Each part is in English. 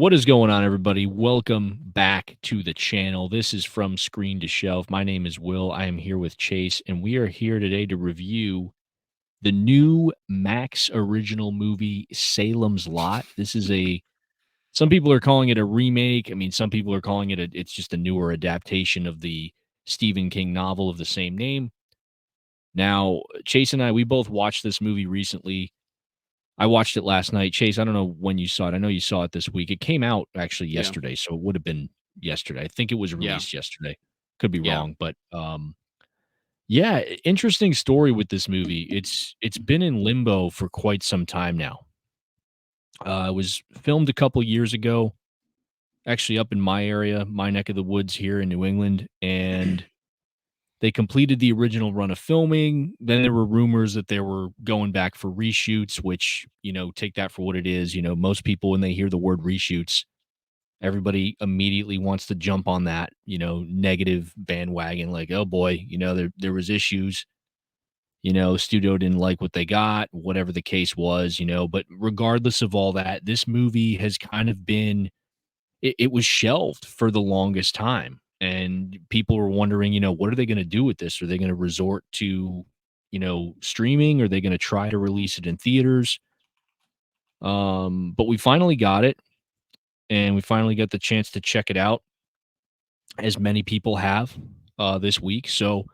What is going on, everybody? Welcome back to the channel. This is From Screen to Shelf. My name is Will. I am here with Chase, and we are here today to review the new Max original movie, Salem's Lot. Some people are calling it a remake. I mean, some people are calling it's just a newer adaptation of the Stephen King novel of the same name. Now, Chase and I, we both watched this movie recently. I watched it last night. Chase, I don't know when you saw it. I know you saw it this week. It came out actually Yeah. yesterday, so it would have been yesterday. I think it was Yeah. released yesterday. Could be Yeah. wrong, but yeah, interesting story with this movie. It's been in limbo for quite some time now. It was filmed a couple years ago, actually up in my area, my neck of the woods here in New England, and they completed the original run of filming. Then there were rumors that they were going back for reshoots, which, take that for what it is. Most people, when they hear the word reshoots, everybody immediately wants to jump on that, negative bandwagon, like, oh boy, there was issues, studio didn't like what they got, whatever the case was, but regardless of all that, this movie has kind of been it was shelved for the longest time, and people were wondering, what are they going to do with this? Are they going to resort to, streaming? Are they going to try to release it in theaters? But we finally got it, and we finally got the chance to check it out, as many people have this week. So,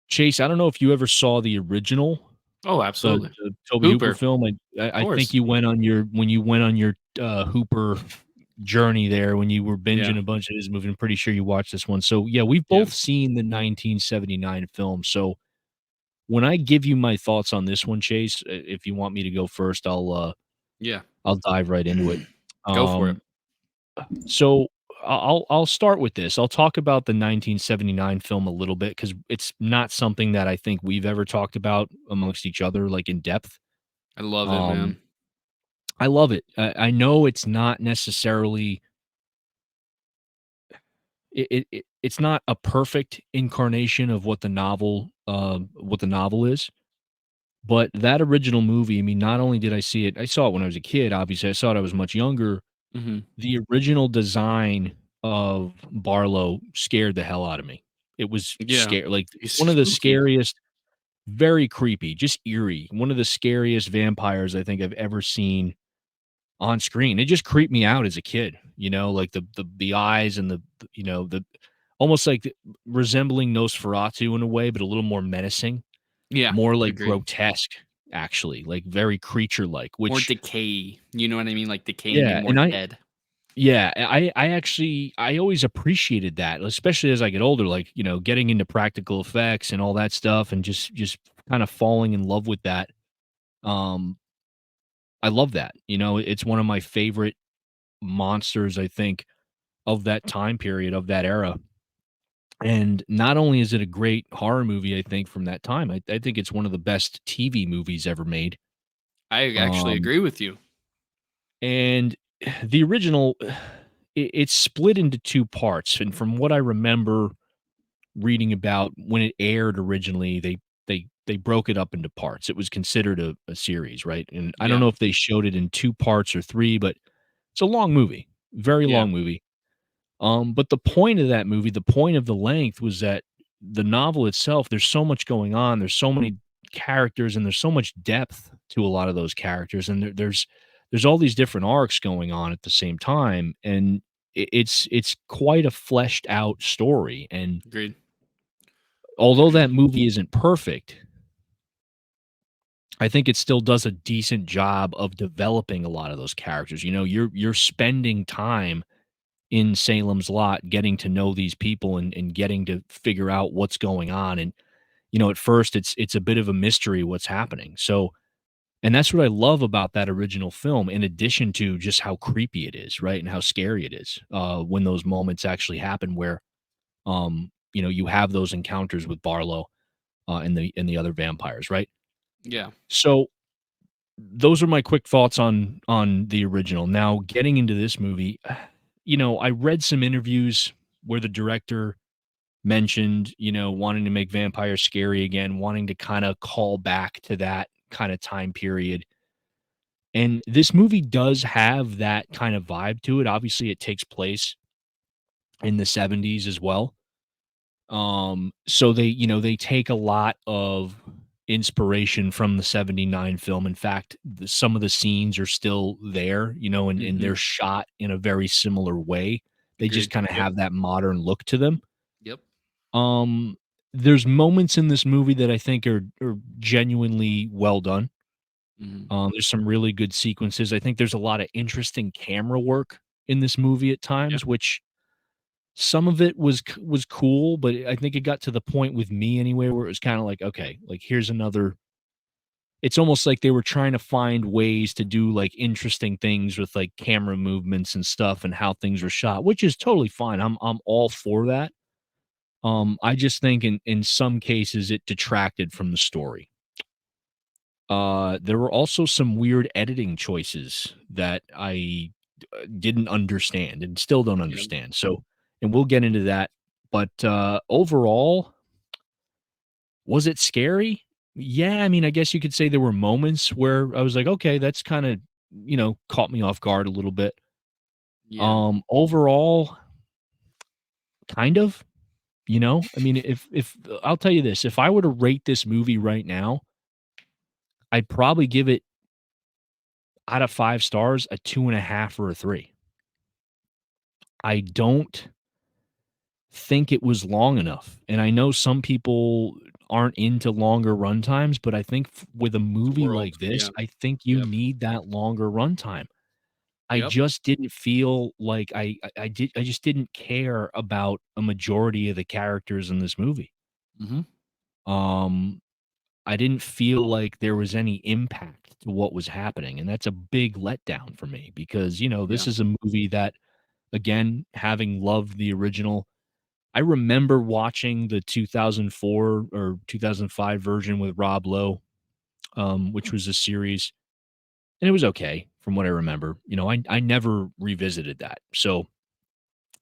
Chase, I don't know if you ever saw the original, Oh, the, absolutely. the Toby Hooper Hooper, film. of I think course. you went on your when you went on your Hooper journey there when you were Yeah. binging a bunch of his movies. I'm pretty sure you watched this one. So yeah, we've Yeah. both seen the 1979 film. So when I give you my thoughts on this one, Chase, if you want me to go first, Yeah. I'll dive right into it. Go for it. Um, so I'll start with this. I'll talk about the 1979 film a little bit because it's not something that I think we've ever talked about amongst each other like in depth. I love it, Um, man. I love it. I know it's not necessarily it's not a perfect incarnation of what the novel is, but that original movie, I mean, not only did I saw it when I was a kid, obviously, I saw it I was much younger. Mhm. The original design of Barlow scared the hell out of me. It was Yeah. scary, like, He's one of the spooky. scariest, very creepy, just eerie, one of the scariest vampires I think I've ever seen on screen. It just creeped me out as a kid, like the eyes and the almost like resembling Nosferatu in a way, but a little more menacing, Yeah. more like Agreed. grotesque, actually, like very creature-like, More which decay. You know what I mean? Like decaying and yeah, more and dead. I actually I always appreciated that, especially as I get older, like, getting into practical effects and all that stuff and just kind of falling in love with that. Um, I love that. It's one of my favorite monsters, I think, of that time period, of that era. And not only is it a great horror movie, I think, from that time, I think it's one of the best TV movies ever made. I actually Um, agree with you. and the original, it's split into two parts. And from what I remember reading about when it aired originally, they broke it up into parts. It was considered a series, right? And I don't Yeah. know if they showed it in two parts or three, but it's a long movie, very Yeah. long movie. But the point of that movie, the point of the length was that the novel itself, there's so much going on. There's so many characters and there's so much depth to a lot of those characters. And there's all these different arcs going on at the same time. And it's quite a fleshed out story. And Agreed. although that movie isn't perfect, I think it still does a decent job of developing a lot of those characters. You're spending time in Salem's Lot, getting to know these people and getting to figure out what's going on. And, at first it's a bit of a mystery what's happening. So, and that's what I love about that original film, in addition to just how creepy it is, right? And how scary it is when those moments actually happen where, you have those encounters with Barlow and the other vampires, right? Yeah. So those are my quick thoughts on the original. Now, getting into this movie, I read some interviews where the director mentioned, wanting to make vampires scary again, wanting to kind of call back to that kind of time period. And this movie does have that kind of vibe to it. Obviously, it takes place in the 70s as well. So they take a lot of inspiration from the 79 film. In fact, some of the scenes are still there, and they're Mhm. shot in a very similar way. They just Agreed. kind of Yep. have that modern look to them. Yep. Um, there's moments in this movie that I think are genuinely well done. Mhm. There's some really good sequences. I think there's a lot of interesting camera work in this movie at Yeah. times, which some of it was cool, but I think it got to the point with me anyway where it was kinda like, "Okay, like, here's another." It's almost like they were trying to find ways to do, like, interesting things with, like, camera movements and stuff and how things were shot, which is totally fine. I'm all for that. I just think in some cases, it detracted from the story. There were also some weird editing choices that I didn't understand and still don't Yep. understand. So, and we'll get into that. But overall, was it scary? Yeah, I mean, I guess you could say there were moments where I was like, okay, that's kind of, caught me off guard a little bit. Yeah. Overall, kind of, I mean, if I'll tell you this, if I were to rate this movie right now, I'd probably give it out of 5 stars a 2.5 or a 3. I don't think it was long enough. And I know some people aren't into longer runtimes, but I think with a The movie world. like this, Yeah. I think you Yep. need that longer runtime. I Yep. just didn't feel like I just didn't care about a majority of the characters in this movie. Mhm. Um I didn't feel like there was any impact to what was happening, and that's a big letdown for me because, this Yeah. is a movie that, again, having loved the original, I remember watching the 2004 or 2005 version with Rob Lowe, which was a series, and it was okay from what I remember. I never revisited that. So,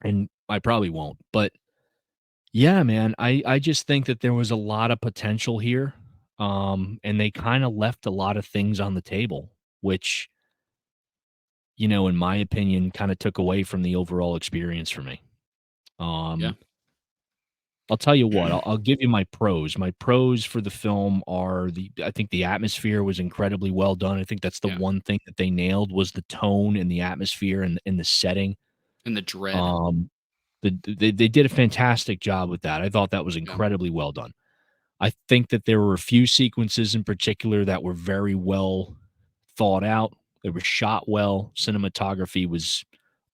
and I probably won't. But yeah, man, I just think that there was a lot of potential here. And they kind of left a lot of things on the table, which, in my opinion, kind of took away from the overall experience for me. Yeah. Um, I'll tell you what, I'll give you my pros. My pros for the film are I think the atmosphere was incredibly well done. I think that's the Yeah. one thing that they nailed was the tone and the atmosphere and the setting. And the dread. Um, they did a fantastic job with that. I thought that was Yeah. incredibly well done. I think that there were a few sequences in particular that were very well thought out. They were shot well. Cinematography was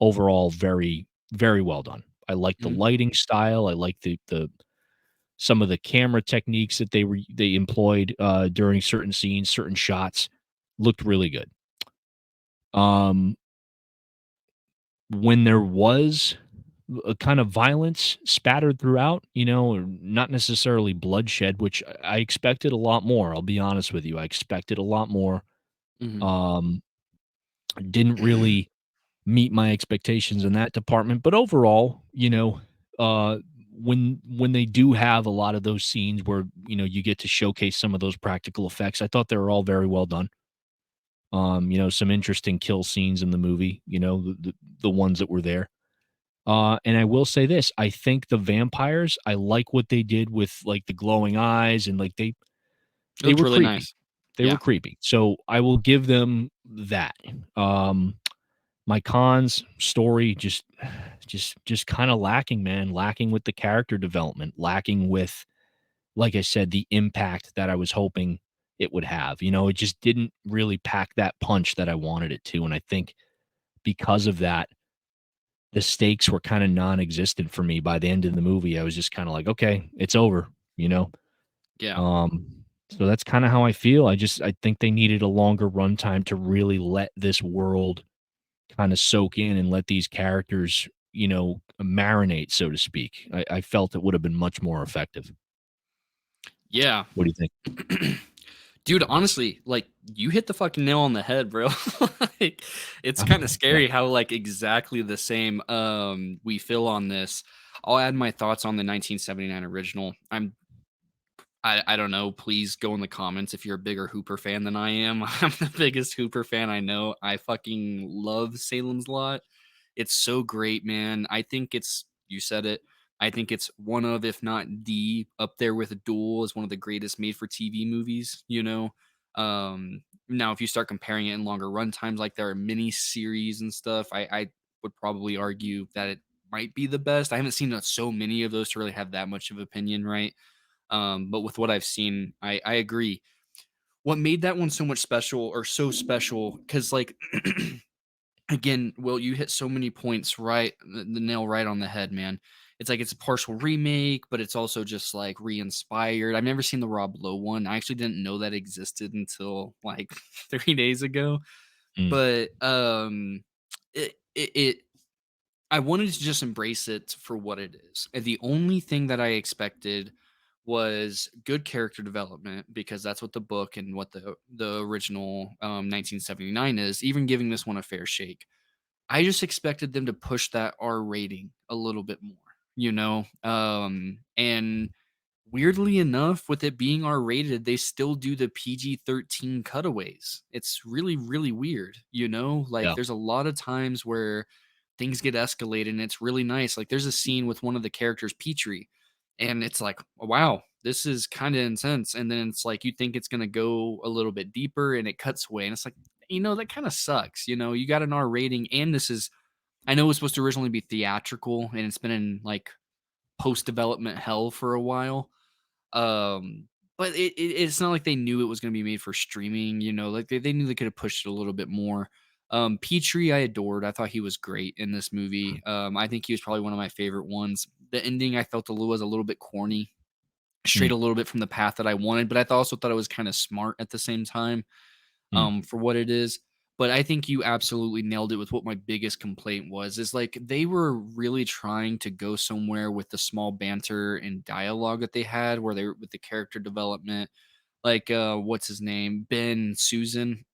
overall very, very well done. I liked the Mhm. lighting style. I liked the some of the camera techniques that they employed during certain scenes, certain shots looked really good. Um, when there was a kind of violence spattered throughout, or not necessarily bloodshed, which I expected a lot more. I'll be honest with you, I expected a lot more. Mhm. Um, didn't really meet my expectations in that department, but overall, uh, when they do have a lot of those scenes where you get to showcase some of those practical effects, I thought they were all very well done. Some interesting kill scenes in the movie, the ones that were there. And I will say this, I think the vampires, I like what they did with like the glowing eyes and like It they looked were really creepy. nice. They were Yeah. creepy. So I will give them that. Um my cons story just kind of lacking, man, lacking with the character development, lacking with, like I said, the impact that I was hoping it would have. It just didn't really pack that punch that I wanted it to. And I think because of that, the stakes were kind of non-existent for me by the end of the movie. I was just kind of like, okay, it's over, you know? Yeah. Um, so that's kind of how I feel. I think they needed a longer runtime to really let this world kind of soak in and let these characters, marinate, so to speak. I felt it would have been much more effective. Yeah. What do you think? Dude, honestly, like, you hit the fucking nail on the head, bro. Like, it's kinda Yeah. scary how, like, exactly the same, we feel on this. I'll add my thoughts on the 1979 original. I don't know. Please go in the comments if you're a bigger Hooper fan than I am. I'm the biggest Hooper fan I know. I fucking love Salem's Lot. It's so great, man. I think it's you said it. I think it's one of, if not the, up there with Duel is one of the greatest made for TV movies, you know. Now if you start comparing it in longer run times, like there are mini series and stuff, I would probably argue that it might be the best. I haven't seen so many of those to really have that much of opinion, right? But with what I've seen, I agree. What made that one so much special or so special? Because like again, Will, you hit so many points right, the nail right on the head, man. It's like it's a partial remake, but it's also just like re-inspired. I've never seen the Rob Lowe one. I actually didn't know that existed until like 3 days ago. Mm, But it I wanted to just embrace it for what it is. And the only thing that I expected was good character development because that's what the book and what the original 1979 is. Even giving this one a fair shake, I just expected them to push that R rating a little bit more, you know? And weirdly enough, with it being R rated, they still do the PG-13 cutaways. It's really, really weird, you know? Like, yeah. there's a lot of times where things get escalated and it's really nice. Like, there's a scene with one of the characters, Petrie, and it's like, wow, this is kind of intense. And then it's like, you think it's going to go a little bit deeper and it cuts away. And it's like, that kind of sucks. You got an R rating, and this is, I know it was supposed to originally be theatrical and it's been in like post development hell for a while. But it's not like they knew it was going to be made for streaming, like they knew they could have pushed it a little bit more. Petrie, I adored. I thought he was great in this movie. I think he was probably one of my favorite ones. The ending I felt was a little bit corny, strayed Mm, a little bit from the path that I wanted, but also thought it was kind of smart at the same time, mm, for what it is. But I think you absolutely nailed it with what my biggest complaint was, is like they were really trying to go somewhere with the small banter and dialogue that they had where they were with the character development. Like what's his name? Ben, Susan,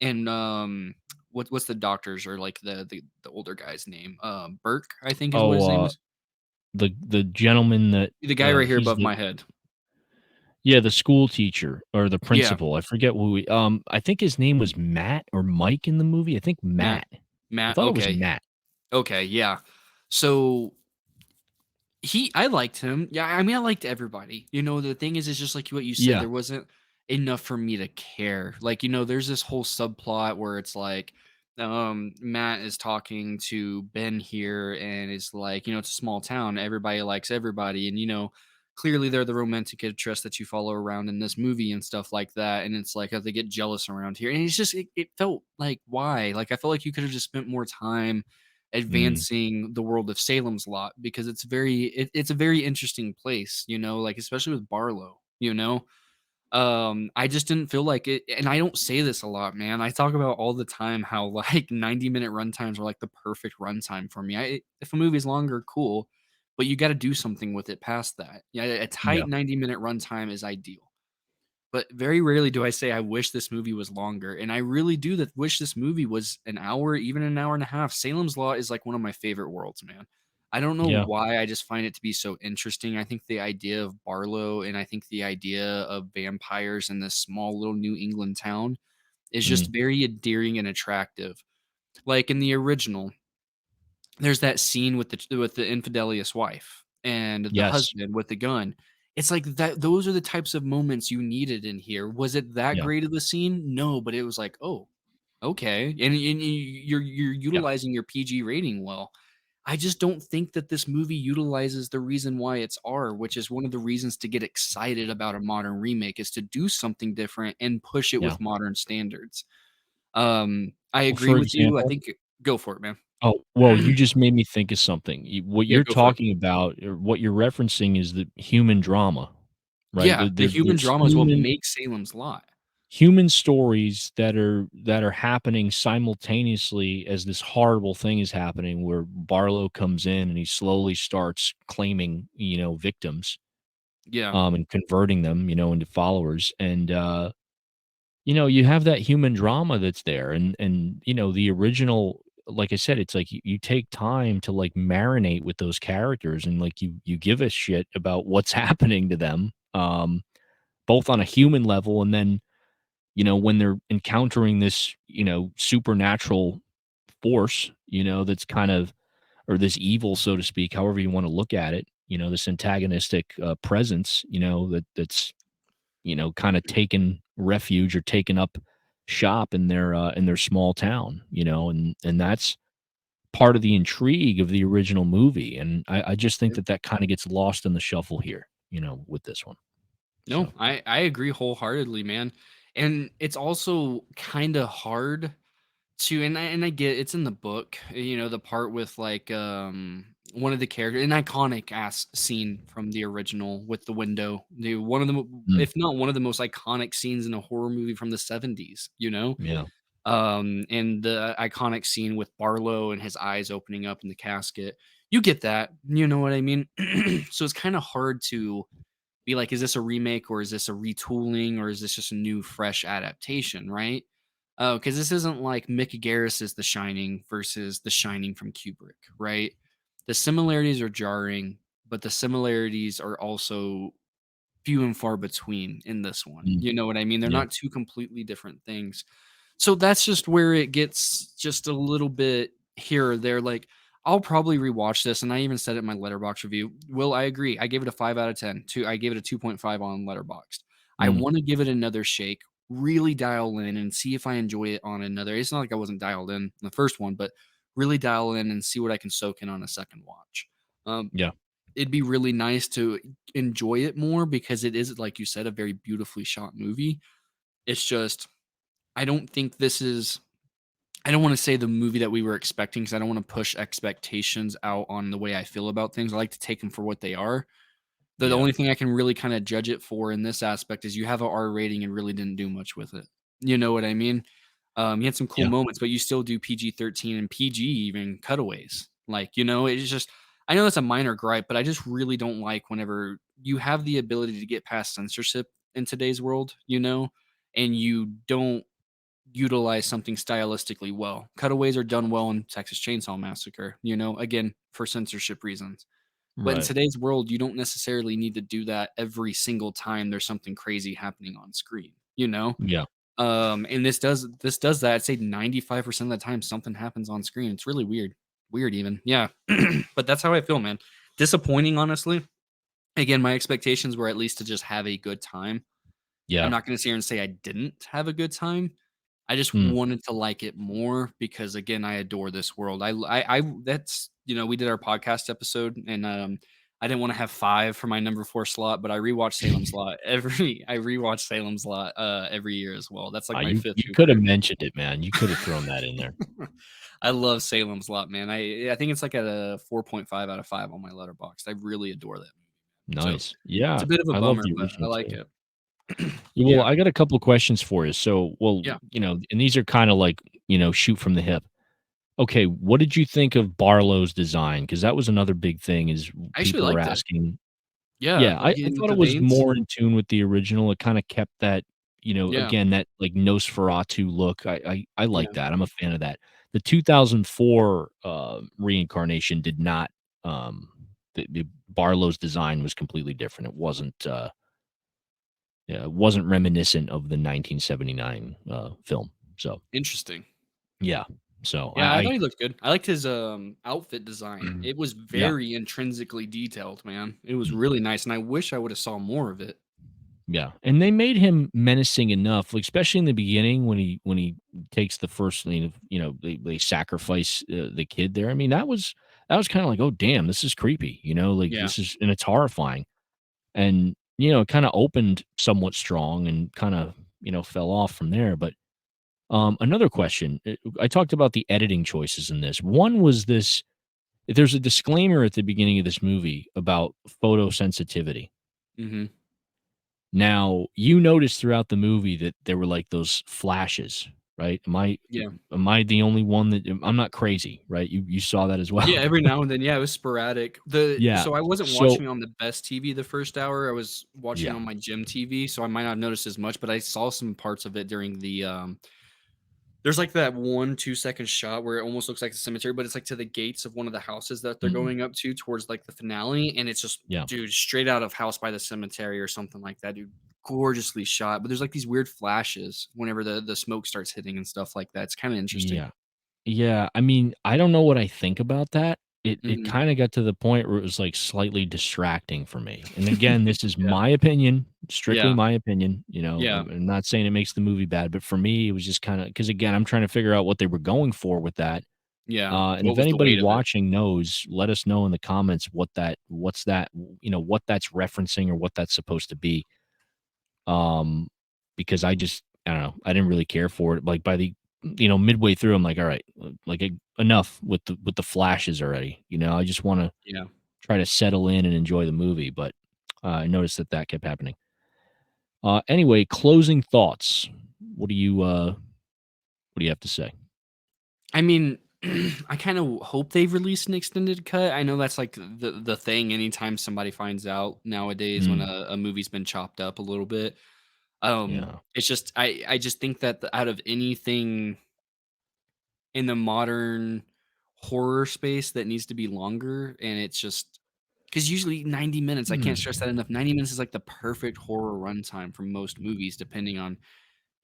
and what's the doctor's or like the older guy's name? Burke, I think is what oh, his name is. the gentleman that, The guy right here he's above the my head. yeah, the school teacher or the Yeah, principal, I forget who I think his name was Matt or Mike in the movie, I think Matt. Matt. I Matt, thought it was okay. Matt. Okay, yeah. So I liked him. Yeah, I mean, I liked everybody. The thing is, it's just like what you said, Yeah, there wasn't enough for me to care. Like, there's this whole subplot where it's like, Matt is talking to Ben here, and it's like, it's a small town, everybody likes everybody, and clearly they're the romantic interest that you follow around in this movie and stuff like that. And it's like how they get jealous around here, and it's just it felt like why? Like I felt like you could have just spent more time mm, advancing the world of Salem's Lot because it's a very interesting place, like especially with Barlow. I just didn't feel like it, and I don't say this a lot, man. I talk about all the time how like 90-minute runtimes are like the perfect runtime for me. If a movie's longer, cool, but you got to do something with it past that. Yeah, a yeah, tight 90-minute runtime is ideal. But very rarely do I say I wish this movie was longer, and I really do that wish this movie was an hour, even an hour and a half. Salem's Lot is like one of my favorite worlds, man. I don't know yeah, why, I just find it to be so interesting. I think the idea of Barlow and I think the idea of vampires in this small little New England town is just mm, very endearing and attractive. Like in the original, there's that scene with the infidelious wife and the yes, husband with the gun. It's like that those are the types of moments you needed in here. Was it that yeah, great of a scene? No, but it was like, "Oh, okay." And you're yeah, utilizing your PG rating well. I just don't think that this movie utilizes the reason why it's R, which is one of the reasons to get excited about a modern remake, is to do something different and push it yeah. with modern standards. I Well, agree for with you. I example think go for it, man. oh, well, you just made me think of something. What Yeah, you're go for it. talking about or what you're referencing is the human drama, right? Yeah, the human There's drama is what makes Salem's Lot. human stories that are happening simultaneously as this horrible thing is happening where Barlow comes in and he slowly starts claiming, victims, Yeah, and converting them, into followers. And you have that human drama that's there. And the original, like I said, it's like you take time to like marinate with those characters and like you give a shit about what's happening to them. both on a human level and then, when they're encountering this, supernatural force, that's kind of or this evil, so to speak, however you want to look at it, this antagonistic presence, that's kind of taken refuge or taken up shop in their small town, and that's part of the intrigue of the original movie. And I just think that that kind of gets lost in the shuffle here, with this one. No, So, I agree wholeheartedly, man. And it's also kind of hard to, and I get it's in the book, the part with like one of the characters, an iconic ass scene from the original with the window. One of the mm, if not one of the most iconic scenes in a horror movie from the 70s, yeah, and the iconic scene with Barlow and his eyes opening up in the casket. You get that, you know what I mean? So it's kind of hard to be like, is this a remake or is this a retooling or is this just a new, fresh adaptation, right? Because this isn't like Mick Garris's The Shining versus The Shining from Kubrick, right? The similarities are jarring, but the similarities are also few and far between in this one. mm, You know what I mean? They're yeah, not two completely different things. So that's just where it gets just a little bit here or there. Like, I'll probably rewatch this, and I even said it in my Letterbox review. Will, I agree. I gave it a 5 out of 10. I gave it a 2.5 on Letterboxd. I mm, want to give it another shake, really dial in and see if I enjoy it on another. It's not like I wasn't dialed in the first one, but really dial in and see what I can soak in on a second watch. Um, yeah, it'd be really nice to enjoy it more because it is, like you said, a very beautifully shot movie. It's just I don't think this is I don't wanna say the movie that we were expecting because I don't wanna push expectations out on the way I feel about things. I like to take them for what they are. The yeah, only thing I can really kinda judge it for in this aspect is you have a R rating and really didn't do much with it. You know what I mean? You had some cool yeah, moments, but you still do PG-13 and PG even cutaways. Like, it's just I know that's a minor gripe, but I just really don't like whenever you have the ability to get past censorship in today's world, and you don't utilize something stylistically well. Cutaways are done well in Texas Chainsaw Massacre, again, for censorship reasons. But in right, today's world, you don't necessarily need to do that every single time there's something crazy happening on screen, yeah, And this does that. I'd say 95% of the time something happens on screen. It's really weird. Weird even. Yeah. But that's how I feel, man. Disappointing, honestly. Again, my expectations were at least to just have a good time. I'm yeah, not gonna sit here and say I didn't have a good time. I just mm, wanted to like it more because, again, I adore this world. I that's we did our podcast episode, and, I didn't wanna have 5 for my number 4 slot, but I rewatch Salem's Lot, every year as well. That's like my you 5th you could have Hooper. mentioned it, man. You could have thrown that in there. I love Salem's Lot, man. I think it's like at a 4.5 out of 5 on my letterbox. I really adore that movie. So, Nice. it's Yeah, a bit of a I love bummer, the but I original like too. it. Yeah, well, Yeah, I got a couple of questions for you. So, well, yeah. and these are kind of like, shoot from the hip. Okay, what did you think of Barlow's design? Because that was another big thing is I actually people were liked it. asking. Yeah, Yeah, like, I with thought the it was veins. more in tune with the original. It kinda kept that, Yeah, again, that, like, Nosferatu look. I like yeah. that. I'm a fan of that. The 2004, reincarnation did not, the Barlow's design was completely different. It wasn't, yeah, it wasn't reminiscent of the 1979, film. So, Interesting. yeah. So, Yeah, I thought he looked good. I liked his, outfit design. Mhm. It was Yeah. very intrinsically detailed, man. It was Mm. really nice, and I wish I woulda saw more of it. Yeah, and they made him menacing enough, like, especially in the beginning when he takes the first they sacrifice, the kid there. I mean, that was kinda like, "Oh, damn, this is creepy," like, Yeah, this is and it's horrifying. And, it kinda opened somewhat strong and kinda, fell off from there, but, another question, I talked about the editing choices in this. One was this there's a disclaimer at the beginning of this movie about photosensitivity. mhm. Now, you noticed throughout the movie that there were, like, those flashes, right? Yeah. Am I the only one that I'm not crazy, right? You saw that as Yeah, well? every now and then, yeah, it was sporadic. Yeah. So I wasn't So watching on the best TV the first hour, I was watching yeah. on my gym TV, so I might not have noticed as much, but I saw some parts of it during the, there's, like, that 1, 2-second shot where it almost looks like a cemetery, but it's, like, to the gates of one of the houses that they're Mm, going up to towards, like, the finale, and it's just yeah. dude, straight out of House by the Cemetery or something like that, dude. gorgeously shot, but there's, like, these weird flashes whenever the smoke starts hitting and stuff like that. It's kinda interesting. Yeah. Yeah, I mean, I don't know what I think about that. It Mhm. kinda got to the point where it was, like, slightly distracting for me, and again, this is Yeah. my opinion, strictly Yeah. my opinion, Yeah. I'm not saying it makes the movie bad, but for me, it was just kinda because again, I'm trying to figure out what they were going for with that, Yeah. and What if was the anybody weight of it? watching knows, let us know in the comments what's that, what that's referencing or what that's supposed to be. Um, because I don't know, I didn't really care for it. Like by the midway through, I'm like, all right, enough with the flashes already. I just want to Yeah. try to settle in and enjoy the movie. But I noticed that kept happening. Anyway, closing thoughts. What do you have to say? I mean, I kinda hope they release an extended cut. I know that's, like, the thing anytime somebody finds out nowadays when Mm, a movie's been chopped up a little bit. yeah. It's just I just think that out of anything in the modern horror space that needs to be longer, and it's just because usually 90 minutes, I can't stress that Hmm. enough, 90 minutes is, like, the perfect horror runtime for most movies, depending on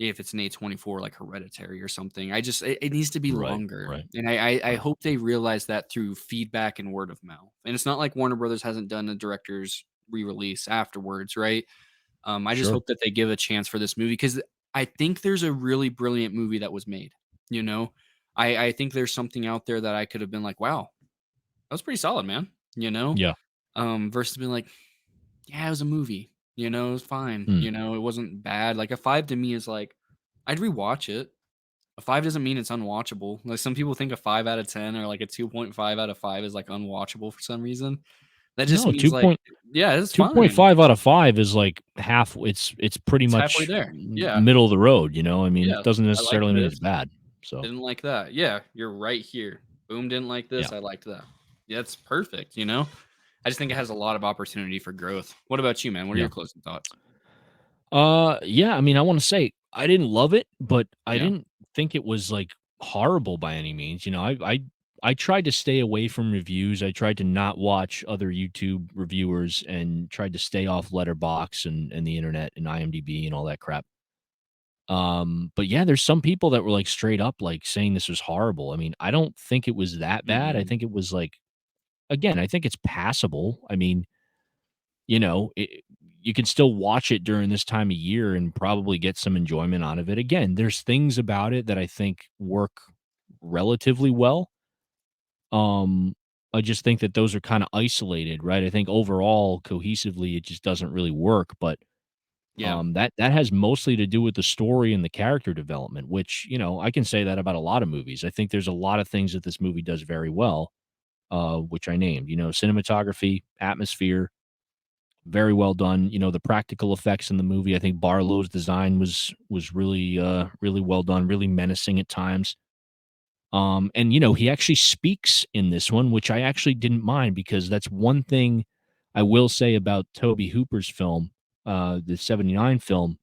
if it's an A24 like Hereditary or something. It needs to be Right. longer, Right. and I Right. hope they realize that through feedback and word of mouth, and it's not like Warner Brothers hasn't done a director's re-release afterwards, right? I just Sure. hope that they give a chance for this movie because I think there's a really brilliant movie that was made, you know? I think there's something out there that I could have been like, "Wow, that was pretty solid, man," you know? Yeah. Versus being like, "Yeah, it was a movie, it was fine, Hmm. it wasn't bad." Like, a 5 to me is like, I'd rewatch it. A 5 doesn't mean it's unwatchable. Like, some people think a 5 out of 10 or, like, a 2.5 out of 5 is, like, unwatchable for some reason. That just No, means, like, yeah, it's fine. 2.5 out of 5 is like half it's pretty It's halfway much there. Yeah. middle of the road. I mean, it Yeah. doesn't I like necessarily mean it's this. bad. So, Didn't like that. Yeah, you're right here. Boom, didn't like yeah, this. I liked that. Yeah, it's perfect. I just think it has a lot of opportunity for growth. What about you, man? What are yeah. your closing thoughts? Yeah, I mean, I wanna say I didn't love it, but I Yeah. didn't think it was, like, horrible by any means. I tried to stay away from reviews. I tried to not watch other YouTube reviewers and tried to stay off Letterbox and the internet and IMDb and all that crap. But yeah, there's some people that were, like, straight up, like, saying this was horrible. I mean, I don't think it was that bad. I Mm-mm. think it was, like again, I think it's passable. I mean, you can still watch it during this time of year and probably get some enjoyment out of it. Again, there's things about it that I think work relatively well. Um, I just think that those are kind of isolated, right? I think overall, cohesively, it just doesn't really work. But Yeah. that has mostly to do with the story and the character development, which I can say that about a lot of movies. I think there's a lot of things that this movie does very well, which I named. Cinematography, atmosphere, very well done. The practical effects in the movie, I think Barlow's design was really really well done, really menacing at times. And he actually speaks in this one, which I actually didn't mind because that's one thing I will say about Toby Hooper's film, the 79 film,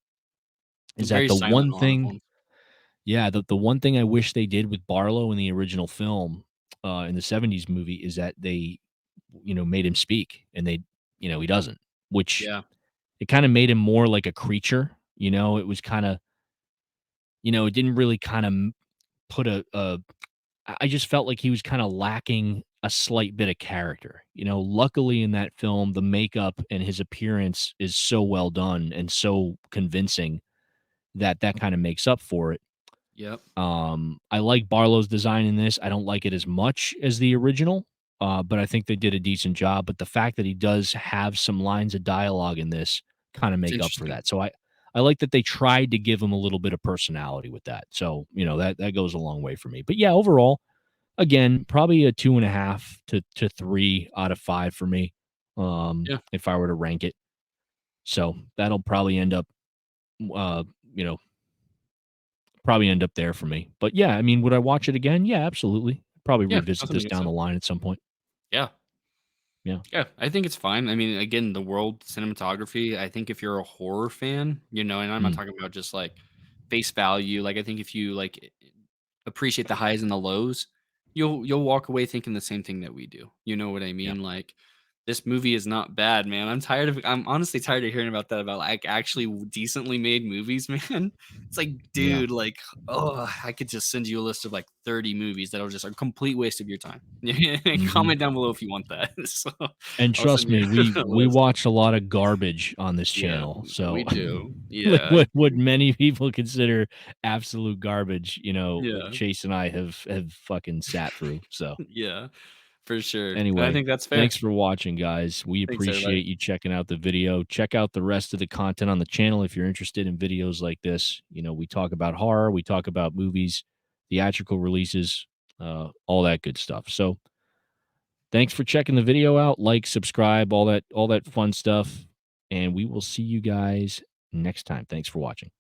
is that Very the silent one in a lot of thing them. yeah, the one thing I wish they did with Barlow in the original film, in the 70s movie is that they, made him speak and he doesn't, which Yeah. it kinda made him more like a creature. It was kinda it didn't really kinda put I just felt like he was kinda lacking a slight bit of character. Luckily in that film, the makeup and his appearance is so well done and so convincing that that kinda makes up for it. Yep. I like Barlow's design in this. I don't like it as much as the original, but I think they did a decent job. But the fact that he does have some lines of dialogue in this kind of It's make up for interesting. that. So I like that they tried to give him a little bit of personality with that. So that goes a long way for me. But yeah, overall, again, probably a 2.5 to 3 out of 5 for me. Yeah. If I were to rank it. So that'll uh, you know, probably end up there for me. But yeah, I mean, would I watch it again? Yeah, absolutely. Probably Yeah. revisit Nothing this against down that. the line at some point. Yeah. Yeah. Yeah, I think it's fine. I mean, again, the world cinematography, I think if you're a horror fan, and I'm not Mm, talking about just like face value, like I think if you like appreciate the highs and the lows, you'll walk away thinking the same thing that we do. You know what I yeah. mean? Like This movie is not bad, man. I'm honestly tired of hearing about that, about, like, actually decently made movies, man. It's like, Yeah. dude, like, oh, I could just send you a list of, like, 30 movies that'll just a complete waste of your time. Mhm. Comment down below if you want that. So, And I'll trust send you me, we a we list. watch a lot of garbage on this Yeah, channel, we so do. like Yeah, what many people consider absolute garbage, yeah, Chase and I have fucking sat through, so yeah, for sure. And I anyway, think that's fair. thanks for watching, guys. We Thanks, everybody. appreciate you checking out the video. Check out the rest of the content on the channel if you're interested in videos like this. We talk about horror, we talk about movies, theatrical releases, all that good stuff. So thanks for checking the video out. Like, subscribe, all that fun stuff. And we will see you guys next time. Thanks for watching.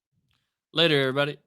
Later, everybody.